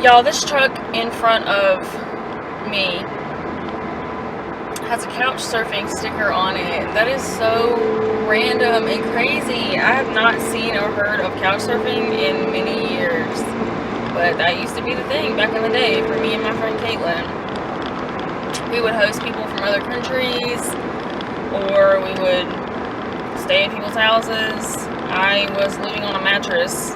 Y'all, this truck in front of me has a couch surfing sticker on it. That is so random and crazy. I have not seen or heard of couch surfing in many years, but that used to be the thing back in the day for me and my friend Caitlin. We would host people from other countries, or we would stay at people's houses. I was living on a mattress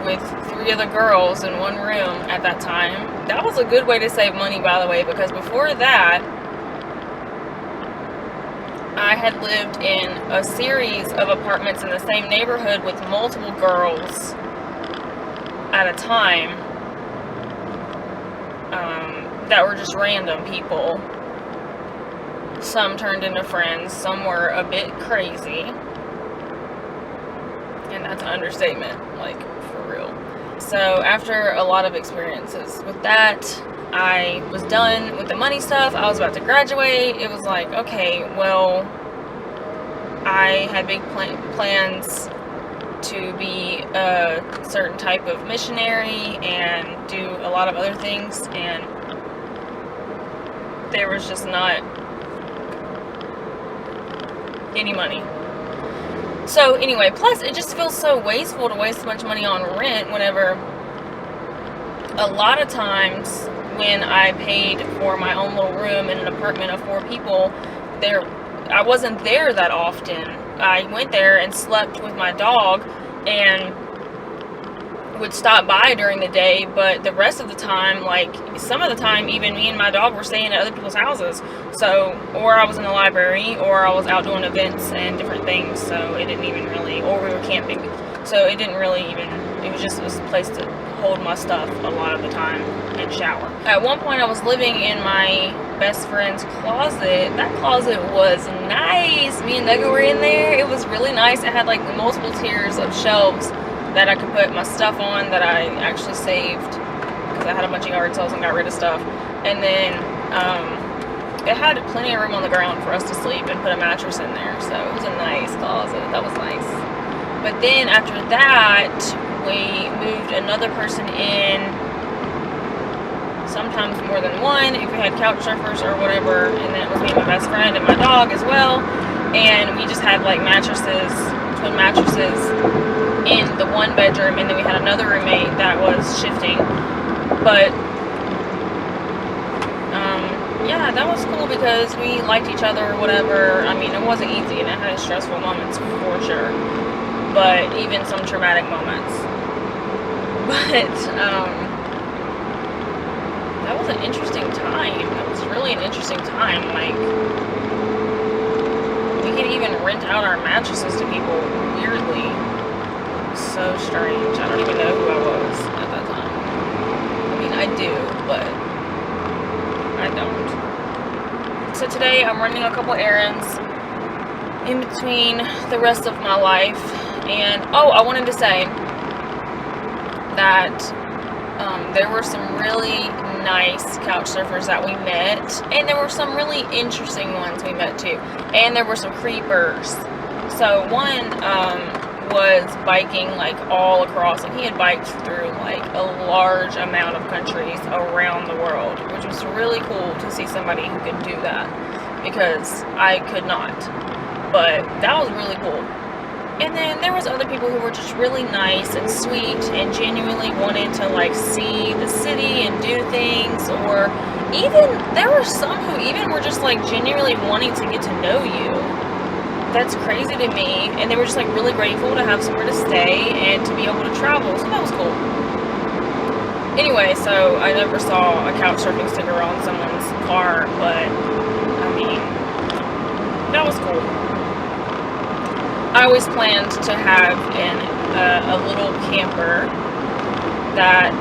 with 3 other girls in one room at that time. That was a good way to save money, by the way, because before that, I had lived in a series of apartments in the same neighborhood with multiple girls at a time that were just random people. Some turned into friends, some were a bit crazy, and that's an understatement, like, for real. So after a lot of experiences with that, I was done with the money stuff. I was about to graduate. It was like, okay, well, I had big plans to be a certain type of missionary and do a lot of other things, and there was just not any money. So anyway, plus it just feels so wasteful to waste so much money on rent whenever a lot of times when I paid for my own little room in an apartment of 4 people, I wasn't there that often. I went there and slept with my dog and would stop by during the day, but the rest of the time, like some of the time, even me and my dog were staying at other people's houses. So, or I was in the library, or I was out doing events and different things, so it didn't even really, or we were camping, so it didn't really even, it was just a place to hold my stuff a lot of the time and shower. At one point I was living in my best friend's closet. That closet was nice. Me and Nugget were in there. It was really nice. It had like multiple tiers of shelves that I could put my stuff on that I actually saved because I had a bunch of yard sales and got rid of stuff. And then it had plenty of room on the ground for us to sleep and put a mattress in there. So it was a nice closet. That was nice. But then after that, we moved another person in, sometimes more than one if we had CouchSurfers or whatever, and then it was me and my best friend and my dog as well. And we just had like mattresses, twin mattresses in the one bedroom, and then we had another roommate that was shifting. But yeah, that was cool because we liked each other or whatever. I mean, it wasn't easy and it had its stressful moments for sure, but even some traumatic moments. But that was an interesting time. That was really an interesting time. Like, we could even rent out our mattresses to people weirdly. So strange. I don't even know who I was at that time. I mean, I do, but I don't. So today I'm running a couple errands in between the rest of my life. And, oh, I wanted to say that there were some really nice couch surfers that we met, and there were some really interesting ones we met too, and there were some creepers. So one was biking like all across, and he had biked through like a large amount of countries around the world, which was really cool to see somebody who could do that, because I could not, but that was really cool. And then there was other people who were just really nice and sweet and genuinely wanted to like see the city and do things, or even there were some who even were just like genuinely wanting to get to know you. That's crazy to me. And they were just like really grateful to have somewhere to stay and to be able to travel, so that was cool. Anyway, so I never saw a couch surfing sticker on someone's car, but I mean, that was cool. I always planned to have a little camper that,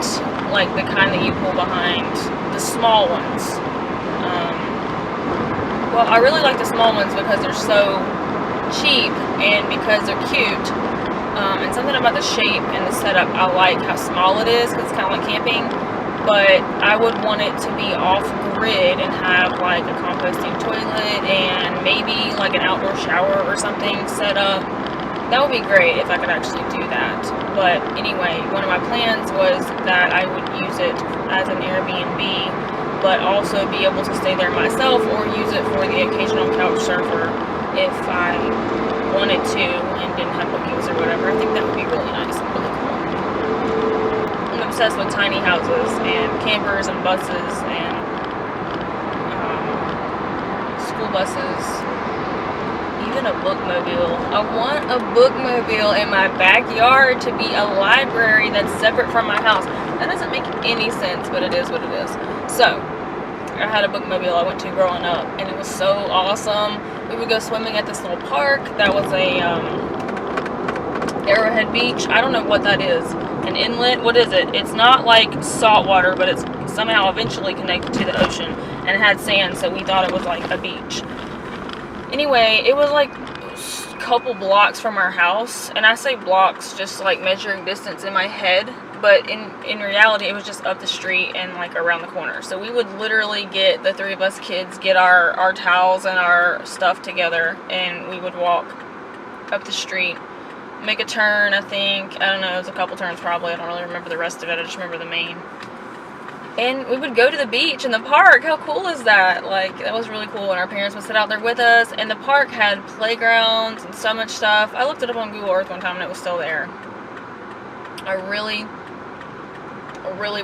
like the kind that you pull behind, the small ones. Well, I really like the small ones because they're so cheap and because they're cute. And something about the shape and the setup, I like how small it is because it's kind of like camping. But I would want it to be off-grid and have like a composting toilet and maybe like an outdoor shower or something set up. That would be great if I could actually do that. But anyway, one of my plans was that I would use it as an Airbnb, but also be able to stay there myself or use it for the occasional couch surfer if I wanted to and didn't have bookings or whatever. I think that would be really nice and really cool. I'm obsessed with tiny houses and campers and buses and school buses, even a bookmobile. I want a bookmobile in my backyard to be a library that's separate from my house. That doesn't make any sense, but it is what it is. So, I had a bookmobile I went to growing up, and it was so awesome. We would go swimming at this little park that was a Arrowhead Beach. I don't know what that is. An inlet? What is it? It's not like salt water, but it's somehow eventually connected to the ocean, and it had sand, so we thought it was like a beach. Anyway, it was like a couple blocks from our house, and I say blocks just like measuring distance in my head, but in reality it was just up the street and like around the corner. So we would literally get, the three of us kids, get our towels and our stuff together, and we would walk up the street, make a turn, I think. I don't know, it was a couple turns probably. I don't really remember the rest of it. I just remember the main. And we would go to the beach and the park. How cool is that? Like, that was really cool. And our parents would sit out there with us. And the park had playgrounds and so much stuff. I looked it up on Google Earth one time and it was still there. I really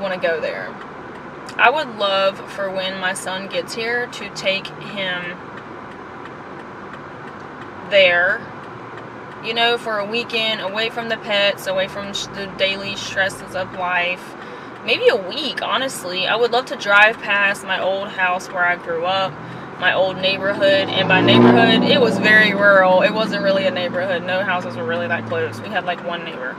want to go there. I would love for when my son gets here to take him there, you know, for a weekend, away from the pets, away from the daily stresses of life. Maybe a week, honestly. I would love to drive past my old house where I grew up, my old neighborhood, and by neighborhood, it was very rural. It wasn't really a neighborhood. No houses were really that close. We had like one neighbor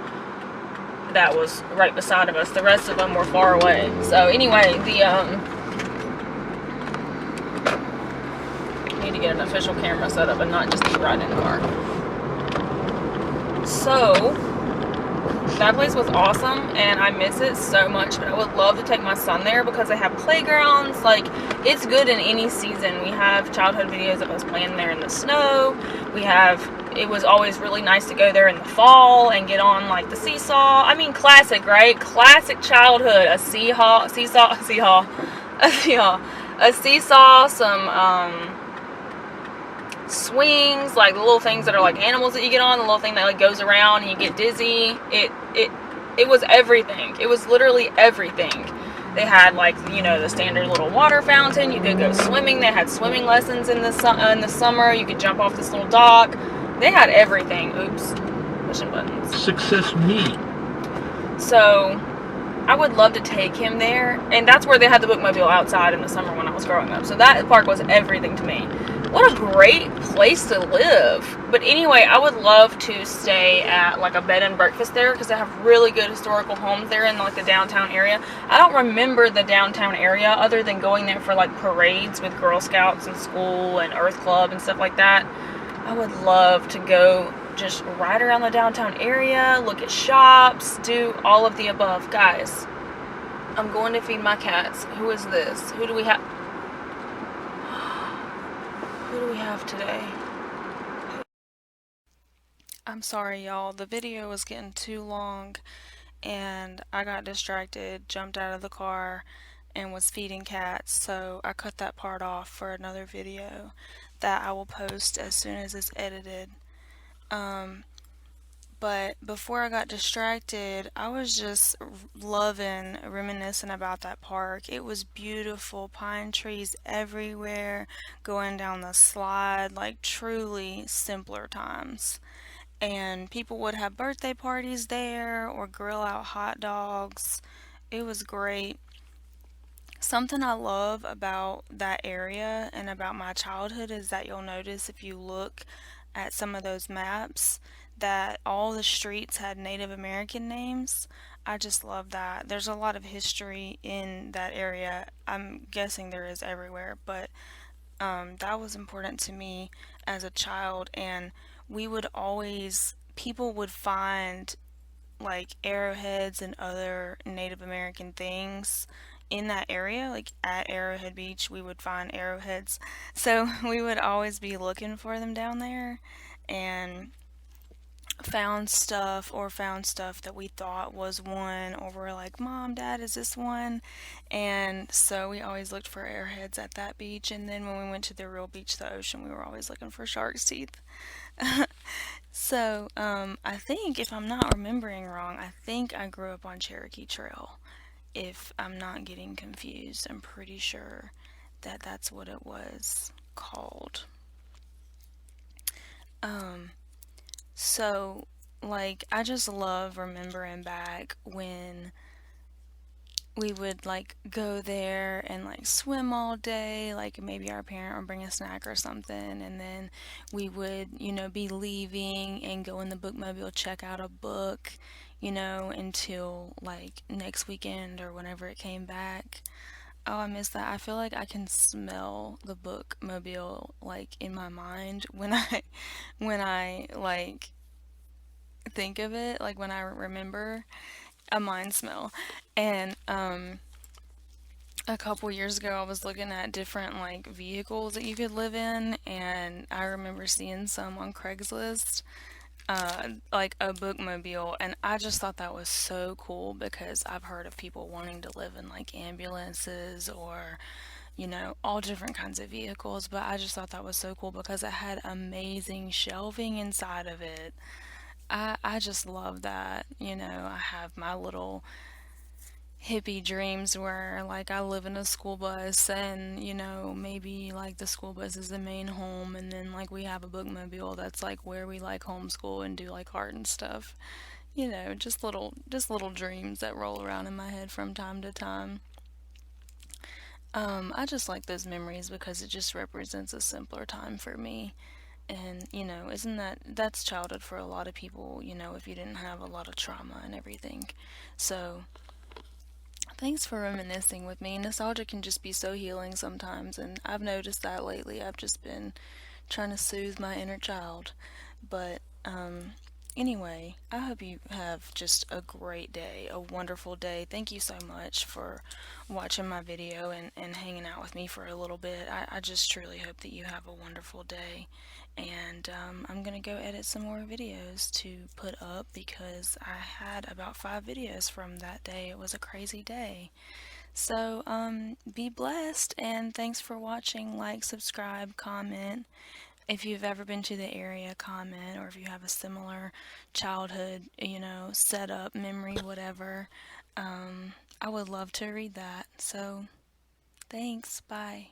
that was right beside of us. The rest of them were far away. So anyway, need to get an official camera set up and not just be riding in the car. So that place was awesome, and I miss it so much, but I would love to take my son there because they have playgrounds. Like, it's good in any season. We have childhood videos of us playing there in the snow. It was always really nice to go there in the fall and get on, like, the seesaw. I mean, classic, right? Classic childhood. A seesaw, some, swings, like the little things that are like animals that you get on, the little thing that like goes around and you get dizzy. It was everything. It was literally everything. They had, like, you know, the standard little water fountain. You could go swimming. They had swimming lessons in the summer. You could jump off this little dock. They had everything. Oops, pushing buttons. Success me. So I would love to take him there, and that's where they had the bookmobile outside in the summer when I was growing up. So that park was everything to me. What a great place to live. But anyway, I would love to stay at like a bed and breakfast there because they have really good historical homes there in like the downtown area. I don't remember the downtown area other than going there for like parades with Girl Scouts and school and Earth Club and stuff like that. I would love to go just ride around the downtown area, look at shops, do all of the above. Guys, I'm going to feed my cats. Who is this? Who do we have? Who do we have today? I'm sorry, y'all. The video was getting too long and I got distracted, jumped out of the car, and was feeding cats, so I cut that part off for another video that I will post as soon as it's edited. But before I got distracted, I was just loving reminiscing about that park. It was beautiful, pine trees everywhere, going down the slide, like truly simpler times. And people would have birthday parties there or grill out hot dogs. It was great. Something I love about that area and about my childhood is that you'll notice if you look at some of those maps that all the streets had Native American names. I just love that. There's a lot of history in that area. I'm guessing there is everywhere, but that was important to me as a child, and people would find like arrowheads and other Native American things in that area. Like at Arrowhead Beach, we would find arrowheads. So we would always be looking for them down there. And found stuff that we thought was one, or we're like, Mom, Dad, is this one? And so we always looked for arrowheads at that beach. And then when we went to the real beach, the ocean, we were always looking for shark's teeth. So I think, if I'm not remembering wrong, I think I grew up on Cherokee Trail. If I'm not getting confused, I'm pretty sure that that's what it was called. Um, So, like, I just love remembering back when we would like go there and like swim all day. Like, maybe our parent would bring a snack or something, and then we would, be leaving and go in the bookmobile, check out a book, until like next weekend or whenever it came back. Oh, I miss that. I feel like I can smell the bookmobile like in my mind when I like think of it, like when I remember a mind smell. And a couple years ago, I was looking at different like vehicles that you could live in, and I remember seeing some on Craigslist, like a bookmobile, and I just thought that was so cool because I've heard of people wanting to live in like ambulances or all different kinds of vehicles, but I just thought that was so cool because it had amazing shelving inside of it. I just love that. I have my little hippie dreams where like I live in a school bus and maybe like the school bus is the main home, and then like we have a bookmobile that's like where we like homeschool and do like art and stuff. Just little dreams that roll around in my head from time to time. I just like those memories because it just represents a simpler time for me. And, isn't that's childhood for a lot of people, if you didn't have a lot of trauma and everything. So, thanks for reminiscing with me. Nostalgia can just be so healing sometimes, and I've noticed that lately. I've just been trying to soothe my inner child. But, anyway, I hope you have just a great day, a wonderful day. Thank you so much for watching my video and hanging out with me for a little bit. I just truly hope that you have a wonderful day. And I'm going to go edit some more videos to put up because I had about 5 videos from that day. It was a crazy day. So, be blessed and thanks for watching. Like, subscribe, comment. If you've ever been to the area, comment, or if you have a similar childhood, setup, memory, whatever. I would love to read that. So, thanks. Bye.